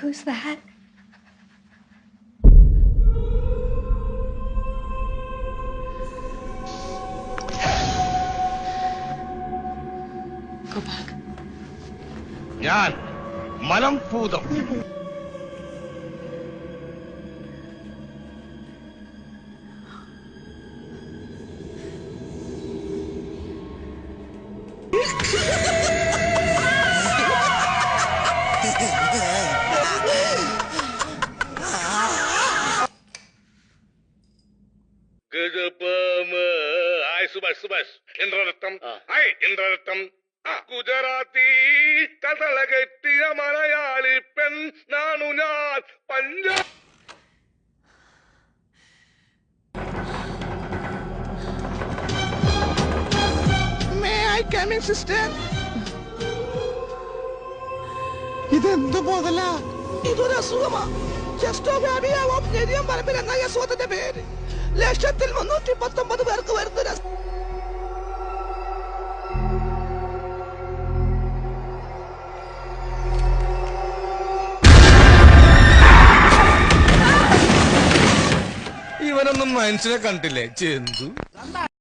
Who's that? Go back. ഞാൻ മലംഭൂതം. സുഭാഷ് ഇന്ദ്രരത്നം ഇന്ദ്രരത്നം ഗുജറാത്തി കഥള കെട്ടിയ മലയാളി പെൺ നാണു ഞാൻ പഞ്ചാബ്. ഇതെന്ത് മുതല? ഇതൊരു അസുഖമാ. പറമ്പിൽ എന്ന അസുഖത്തിന്റെ പേര്. ലക്ഷത്തിൽ 319 പേർക്ക് വരുന്നൊരു ഇവനൊന്നും മനുഷ്യനെ കണ്ടില്ലേ? ചെന്തു